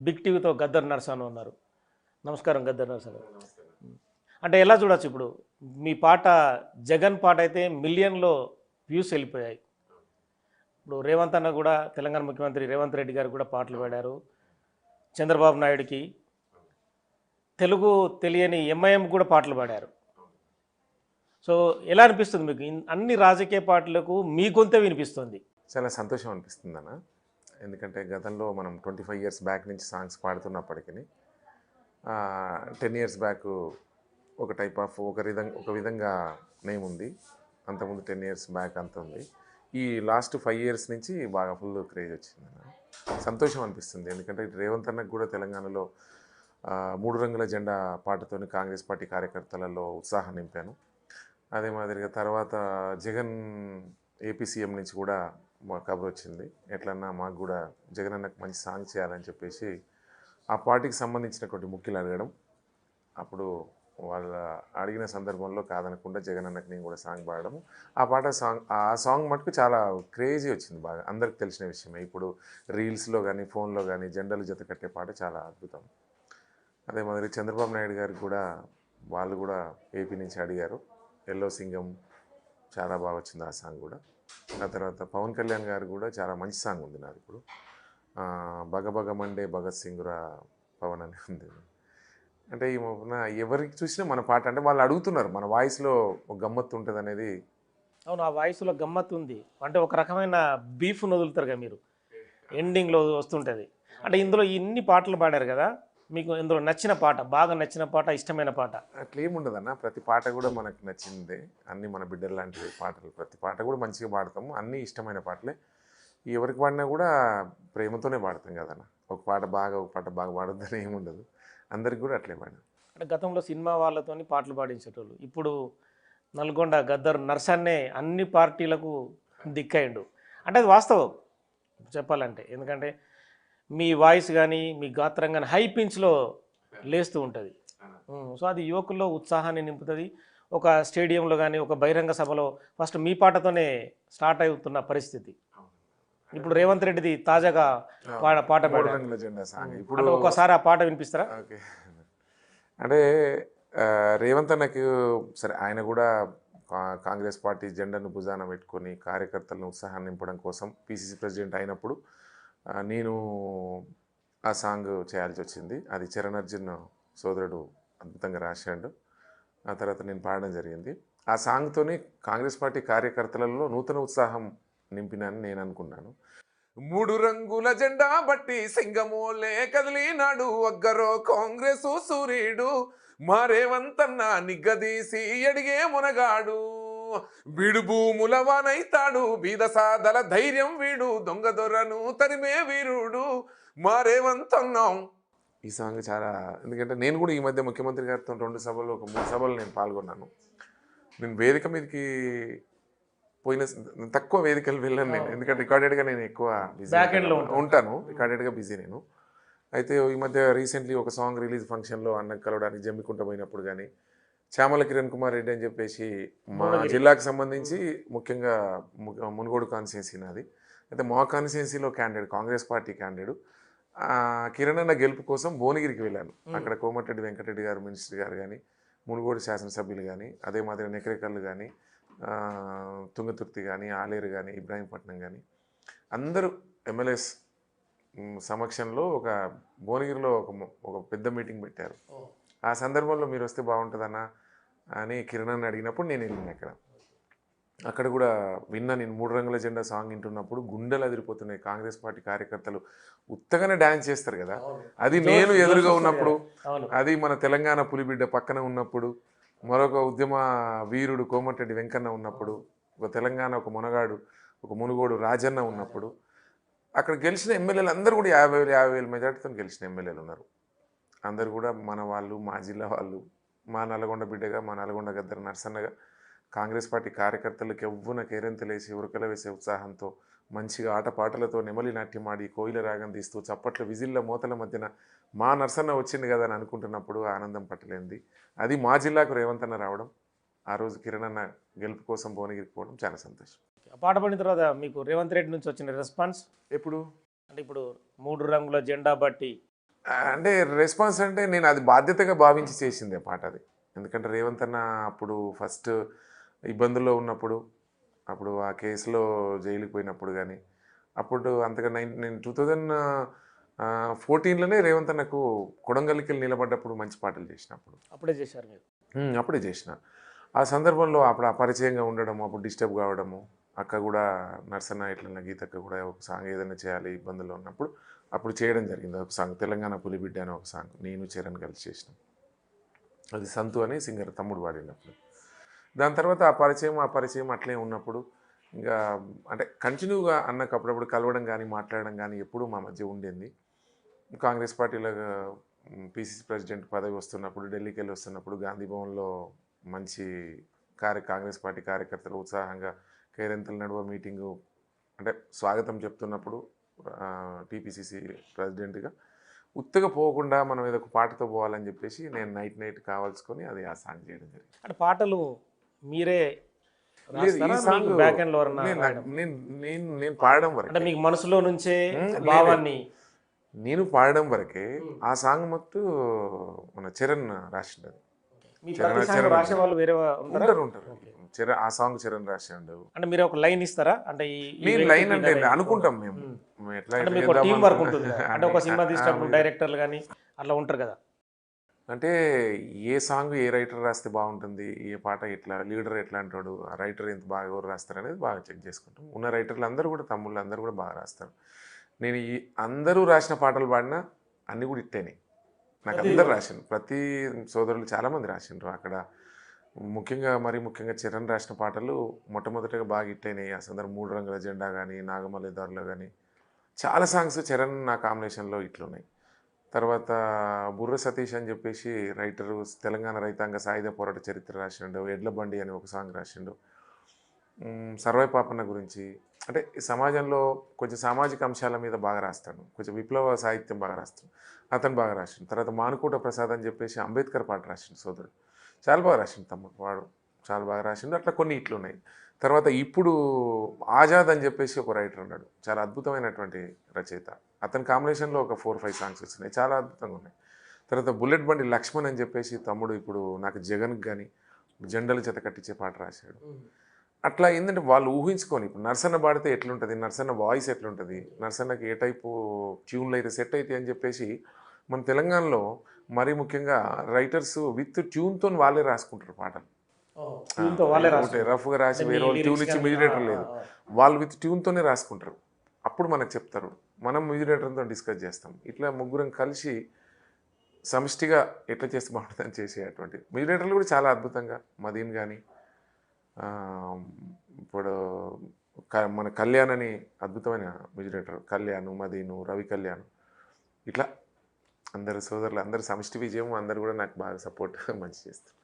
Big టీవీతో Gaddar Narasanna ఉన్నారు. నమస్కారం గద్దర్ నరసన్న గారు. అంటే ఎలా చూడొచ్చు ఇప్పుడు మీ పాట జగన్ పాట అయితే మిలియన్‌లో వ్యూస్ వెళ్ళిపోయాయి. ఇప్పుడు రేవంత్ అన్న కూడా తెలంగాణ ముఖ్యమంత్రి రేవంత్ రెడ్డి గారు కూడా పాటలు పాడారు. చంద్రబాబు నాయుడుకి తెలుగు తెలియని ఎంఐఎం కూడా పాటలు పాడారు. సో ఎలా అనిపిస్తుంది మీకు? అన్ని రాజకీయ పార్టీలకు మీ గొంతే వినిపిస్తుంది. చాలా సంతోషం అనిపిస్తుంది అన్న. ఎందుకంటే గతంలో మనం 25 ఇయర్స్ బ్యాక్ నుంచి సాంగ్స్ పాడుతున్నప్పటికీ 10 ఇయర్స్ బ్యాక్ ఒక టైప్ ఆఫ్ ఒక విధంగా నేమ్ ఉంది. అంతకుముందు 10 ఇయర్స్ బ్యాక్ అంత ఉంది. ఈ లాస్ట్ 5 ఇయర్స్ నుంచి బాగా ఫుల్ క్రేజ్ వచ్చింది అన్న. సంతోషం అనిపిస్తుంది. ఎందుకంటే రేవంత్ అన్నకు కూడా తెలంగాణలో 3 రంగుల జెండా పాటతోని కాంగ్రెస్ పార్టీ కార్యకర్తలలో ఉత్సాహం నింపాను. అదే మాదిరిగా తర్వాత జగన్ ఏపీ సీఎం నుంచి కూడా మా కబర్ వచ్చింది. ఎట్లన్నా మాకు కూడా జగన్ అన్నకు మంచి సాంగ్ చేయాలని చెప్పేసి ఆ పార్టీకి సంబంధించినటువంటి ముఖ్యులు అడగడం, అప్పుడు వాళ్ళ అడిగిన సందర్భంలో కాదనకుండా జగన్ అన్నకు నేను కూడా సాంగ్ పాడడం, ఆ సాంగ్ మటుకు చాలా క్రేజీ వచ్చింది. బాగా అందరికి తెలిసిన విషయమే. ఇప్పుడు రీల్స్లో కానీ ఫోన్లో కానీ జెండాలు జత కట్టే పాట చాలా అద్భుతం. అదే మాదిరి చంద్రబాబు నాయుడు గారికి కూడా వాళ్ళు కూడా ఏపీ నుంచి అడిగారు. ఎల్లో సింగం చాలా బాగా వచ్చింది ఆ సాంగ్ కూడా. ఆ తర్వాత పవన్ కళ్యాణ్ గారు కూడా చాలా మంచి సాంగ్ ఉంది నాది ఇప్పుడు. బగబగ మండే భగత్ సింగురా పవన్ అని ఉంది. అంటే ఈ ఎవరికి చూసినా మన పాట అంటే వాళ్ళు అడుగుతున్నారు, మన వాయిస్లో ఒక గమ్మత్తు ఉంటుంది అనేది. అవును, ఆ వాయిస్లో గమ్మత్తు ఉంది. అంటే ఒక రకమైన బీఫ్ వదులుతారు కదా మీరు, ఎండింగ్లో వస్తుంటుంది. అంటే ఇందులో ఇన్ని పాటలు పాడారు కదా, మీకు ఇందులో నచ్చిన పాట, బాగా నచ్చిన పాట, ఇష్టమైన పాట? అట్లేముండదన్న, ప్రతి పాట కూడా మనకు నచ్చిందే. అన్నీ మన బిడ్డలు లాంటి పాటలు, ప్రతి పాట కూడా మంచిగా పాడతాము. అన్నీ ఇష్టమైన పాటలే. ఎవరికి పాడినా కూడా ప్రేమతోనే పాడతాం కదన్న. ఒక పాట బాగా పాడొద్దని ఏముండదు. అందరికి కూడా అట్లే పాడాం. అంటే గతంలో సినిమా వాళ్ళతోని పాటలు పాడించేటోళ్ళు, ఇప్పుడు నల్గొండ గద్దర్ నర్సన్నే అన్ని పార్టీలకు దిక్కయిండు. అంటే అది వాస్తవం చెప్పాలంటే. ఎందుకంటే మీ వాయిస్ కానీ మీ గాత్రం కానీ హై పిచ్లో లేస్తూ ఉంటుంది. సో అది యువకుల్లో ఉత్సాహాన్ని నింపుతుంది. ఒక స్టేడియంలో కానీ ఒక బహిరంగ సభలో ఫస్ట్ మీ పాటతోనే స్టార్ట్ అవుతున్న పరిస్థితి. ఇప్పుడు రేవంత్ రెడ్డిది తాజాగా పాట ఇప్పుడు ఒకసారి ఆ పాట వినిపిస్తారా? ఓకే. అంటే రేవంత్ అన్నకు సరే, ఆయన కూడా కాంగ్రెస్ పార్టీ జెండాను భుజాన పెట్టుకొని కార్యకర్తలను ఉత్సాహాన్ని నింపడం కోసం పిసిసి ప్రెసిడెంట్ అయినప్పుడు నేను ఆ సాంగ్ చేయాల్సి వచ్చింది. అది చరణ్ అర్జున్ సోదరుడు అద్భుతంగా రాశాడు. ఆ తర్వాత నేను పాడడం జరిగింది. ఆ సాంగ్తోనే కాంగ్రెస్ పార్టీ కార్యకర్తలలో నూతన ఉత్సాహం నింపినని నేను అనుకున్నాను. 3 రంగుల జెండా బట్టి సింగమోలే కదిలినాడు, ఒగ్గరో కాంగ్రెసు సూర్యుడు, మా రేవంతన్న నిగ్గదీసి ఎడిగే మునగాడు, వీడు భూముల వానైతాడు, బీద సాదల ధైర్యం వీడు, దొంగ దొరను తరిమే వీరుడు, మా రేవంతన్నాం. ఈ సాంగ్ చాలా, ఎందుకంటే నేను కూడా ఈ మధ్య ముఖ్యమంత్రి గారితో 2 సభలు, ఒక 3 సభలు నేను పాల్గొన్నాను. నేను వేదిక మీదకి పోయిన తక్కువ వేదికలు వెళ్ళాను నేను, ఎందుకంటే రికార్డెడ్గా నేను ఎక్కువ బిజీ ఉంటాను. రికార్డెడ్గా బిజీ నేను. అయితే ఈ మధ్య రీసెంట్లీ ఒక సాంగ్ రిలీజ్ ఫంక్షన్లో అన్నకు కలవడానికి జమ్మికుంట పోయినప్పుడు కానీ, చామల కిరణ్ కుమార్ రెడ్డి అని చెప్పేసి మా జిల్లాకు సంబంధించి ముఖ్యంగా మునుగోడు కాన్స్టిట్యున్సీ నాది. అయితే మా కాన్స్టిట్యున్సీలో candidate, Congress party candidate Kiran అన్న గెలుపు కోసం భువనగిరికి వెళ్ళాను. అక్కడ కోమటిరెడ్డి వెంకటరెడ్డి గారు మినిస్టర్ గారు కానీ, మునుగోడు శాసనసభ్యులు కానీ, అదే మాదిరి నెకరేకర్లు కానీ, తుంగతుర్తి కానీ, ఆలేరు కానీ, ఇబ్రాహీంపట్నం కానీ, అందరూ ఎమ్మెల్యేస్ సమక్షంలో ఒక భువనగిరిలో ఒక పెద్ద మీటింగ్ పెట్టారు. ఆ సందర్భంలో మీరు వస్తే బాగుంటుందన్న అని కిరణ్ అని అడిగినప్పుడు నేను వెళ్ళిన. అక్కడ కూడా విన్నా. నేను 3 రంగుల జెండా సాంగ్ వింటున్నప్పుడు గుండెలు అదిరిపోతున్నాయి. కాంగ్రెస్ పార్టీ కార్యకర్తలు ఉత్తగానే డ్యాన్స్ చేస్తారు కదా, అది నేను ఎదురుగా ఉన్నప్పుడు, అది మన తెలంగాణ పులిబిడ్డ పక్కన ఉన్నప్పుడు, మరొక ఉద్యమ వీరుడు కోమటిరెడ్డి వెంకన్న ఉన్నప్పుడు, ఒక తెలంగాణ ఒక మునగాడు, ఒక మునుగోడు రాజన్న ఉన్నప్పుడు, అక్కడ గెలిచిన ఎమ్మెల్యేలు అందరూ కూడా 50,000 మెజార్టీతో గెలిచిన ఎమ్మెల్యేలు ఉన్నారు. అందరు కూడా మన వాళ్ళు, మా జిల్లా వాళ్ళు, మా నల్గొండ బిడ్డగా, మా నల్గొండ గద్దర్ నరసన్నగా కాంగ్రెస్ పార్టీ కార్యకర్తలకు ఎవ్వున కేరింతలేసి ఉరకల వేసే ఉత్సాహంతో మంచిగా ఆటపాటలతో నెమలి నాట్యం ఆడి కోయిల రాగం తీస్తూ చప్పట్ల విజిల్ల మోతల మధ్యన మా నరసన్న వచ్చింది కదా అని అనుకుంటున్నప్పుడు ఆనందం పట్టలేంది. అది మా జిల్లాకు రేవంత్ అన్న రావడం, ఆ రోజు కిరణ్ అన్న గెలుపు కోసం భువనగిరికి పోవడం చాలా సంతోషం. పాట పడిన తర్వాత మీకు రేవంత్ రెడ్డి నుంచి వచ్చిన రెస్పాన్స్ ఎప్పుడు? అంటే ఇప్పుడు 3 రంగుల జెండా బట్టి అంటే రెస్పాన్స్ అంటే నేను అది బాధ్యతగా భావించి చేసిందే పాట అది. ఎందుకంటే రేవంత్ అన్న అప్పుడు ఫస్ట్ ఇబ్బందుల్లో ఉన్నప్పుడు, అప్పుడు ఆ కేసులో జైలుకి పోయినప్పుడు కానీ, అప్పుడు అంతగా నేను 2014లోనే రేవంత్ అన్నకు కొడంగల్కి వెళ్ళి నిలబడ్డప్పుడు మంచి పాటలు చేసినప్పుడు అప్పుడే చేశారు మీరు. అప్పుడే చేసిన. ఆ సందర్భంలో అప్పుడు అపరిచయంగా ఉండడము, అప్పుడు డిస్టర్బ్ కావడము, అక్క కూడా నర్సన్న ఇట్లన్న గీతక్క కూడా ఒక సాంగ్ ఏదైనా చేయాలి ఇబ్బందుల్లో ఉన్నప్పుడు అప్పుడు చేయడం జరిగింది. ఒక సాంగ్ తెలంగాణ పులిబిడ్డ అని ఒక సాంగ్ నేను చరణ్ కలిసి చేసినాం. అది సంతు అని సింగర్ తమ్ముడు పాడినప్పుడు. దాని తర్వాత ఆ పరిచయం అట్లే ఉన్నప్పుడు ఇంకా అంటే కంటిన్యూగా అన్నకు అప్పుడప్పుడు కలవడం కానీ మాట్లాడడం కానీ ఎప్పుడూ మా మధ్య ఉండేది. కాంగ్రెస్ పార్టీలో పిసిసి ప్రెసిడెంట్ పదవి వస్తున్నప్పుడు ఢిల్లీకి వెళ్ళి వస్తున్నప్పుడు గాంధీ భవన్లో మంచి కాంగ్రెస్ పార్టీ కార్యకర్తలు ఉత్సాహంగా కేరింతల నడువ మీటింగు అంటే స్వాగతం చెప్తున్నప్పుడు టీపీసీసీ ప్రెసిడెంట్గా ఉత్తగా పోకుండా మనం ఏదో ఒక పాటతో పోవాలని చెప్పేసి నేను నైట్ కావాల్సుకొని అది ఆ సాంగ్ చేయడం జరిగింది. అంటే పాటలు మీరే లేదు ఈ సాంగ్ బ్యాక్ ఎండ్ లో ఎవరన్నా రాయడం? నేను పాడడం అంటే వరకే మీకు మనసులో నుంచే లేదు. భావాన్ని నేను పాడడం వరకే ఆ సాంగ్ మొత్తం మన చరణ్ రాసిండదు. మీ ప్రతి సాంగ్ రాసే వాళ్ళు వేరే ఉంటారా? ఉంటారు చరణ్ ఆ సాంగ్ చరణ్ రాసిండు. అంటే మీరు ఒక లైన్ ఇస్తారా? అంటే ఈ నేను వ్యక్తికి లైన్ అంటే ఇదే అనుకుంటాం line. మేము ఎట్లా అంటే ఎట్లా మీకు టీం చేద్దాం వర్క్ ఉంటుంది కదా. అంటే ఒక సినిమా తీసినప్పుడు అనుకుంటాం. డైరెక్టర్లు కానీ అట్లా ఉంటారు కదా. అంటే ఏ సాంగ్ ఏ రైటర్ రాస్తే బాగుంటుంది, ఏ పాట ఎట్లా లీడర్ ఎట్లా అంటాడు, ఆ రైటర్ ఎంత బాగా ఎవరు రాస్తారు అనేది బాగా చెక్ చేసుకుంటాం. ఉన్న రైటర్లు అందరూ కూడా తమ్ముళ్ళు అందరూ కూడా బాగా రాస్తారు. నేను ఈ అందరూ రాసిన పాటలు పాడినా అన్నీ కూడా ఇట్టేనే నాకు అందరు రాసిండు. ప్రతి సోదరులు చాలామంది రాసిండ్రు అక్కడ. ముఖ్యంగా చరణ్ రాసిన పాటలు మొట్టమొదటిగా బాగా హిట్టయినాయి. ఆ సందర్భం 3 రంగుల జెండా కానీ నాగమల్లి దారిలో కానీ చాలా సాంగ్స్ చరణ్ నా కాంబినేషన్లో ఇట్లున్నాయి. తర్వాత బుర్ర సతీష్ అని చెప్పేసి రైటరు తెలంగాణ రైతాంగ సాయుధ పోరాట చరిత్ర రాసిండు. ఎడ్ల బండి అని ఒక సాంగ్ రాసిండు. సర్వై పాపన్న గురించి అంటే సమాజంలో కొంచెం సామాజిక అంశాల మీద బాగా రాస్తాడు. కొంచెం విప్లవ సాహిత్యం బాగా రాస్తాడు. అతను బాగా రాసిండు. తర్వాత మానుకోట ప్రసాద్ అని చెప్పేసి అంబేద్కర్ పాట రాసిండు సోదరుడు. చాలా బాగా రాసిండు తమ్ముడు వాడు. చాలా బాగా రాసిండు. అట్లా కొన్ని ఇట్లున్నాయి. తర్వాత ఇప్పుడు ఆజాద్ అని చెప్పేసి ఒక రైటర్ ఉన్నాడు. చాలా అద్భుతమైనటువంటి రచయిత. అతని కాంబినేషన్లో ఒక 4-5 సాంగ్స్ వచ్చినాయి. చాలా అద్భుతంగా ఉన్నాయి. తర్వాత బుల్లెట్ బండి లక్ష్మణ్ అని చెప్పేసి తమ్ముడు ఇప్పుడు నాకు జగన్కి కానీ జెండల చేత కట్టించే పాట రాశాడు. అట్లా ఏంటంటే వాళ్ళు ఊహించుకొని ఇప్పుడు నర్సన్న పాడితే ఎట్లుంటుంది, నర్సన్న వాయిస్ ఎట్లుంటుంది, నర్సన్నకి ఏ టైపు ట్యూన్లు అయితే సెట్ అవుతాయి అని చెప్పేసి మన తెలంగాణలో మరీ ముఖ్యంగా రైటర్స్ విత్ ట్యూన్తో వాళ్ళే రాసుకుంటారు పాటలు. రఫ్గా రాసి వేరే వాళ్ళు ట్యూన్ ఇచ్చి మ్యూజిక్ లేదు, వాళ్ళు విత్ ట్యూన్తోనే రాసుకుంటారు. అప్పుడు మనకు చెప్తారు, మనం మ్యూజిక్ డిస్కస్ చేస్తాం. ఇట్లా ముగ్గురం కలిసి సమిష్టిగా ఎట్లా చేస్తే బాగుంటుందని చేసేటువంటి మ్యూజిక్ కూడా చాలా అద్భుతంగా మదీన్ కానీ ఇప్పుడు మన కళ్యాణ్ అని అద్భుతమైన మ్యూజిక్ డైరెక్టర్, కళ్యాణ్, మదీను, రవి కళ్యాణ్, ఇట్లా అందరు సోదరులు అందరు సమిష్టి విజయం అందరు కూడా నాకు బాగా సపోర్ట్ మంచి చేస్తారు.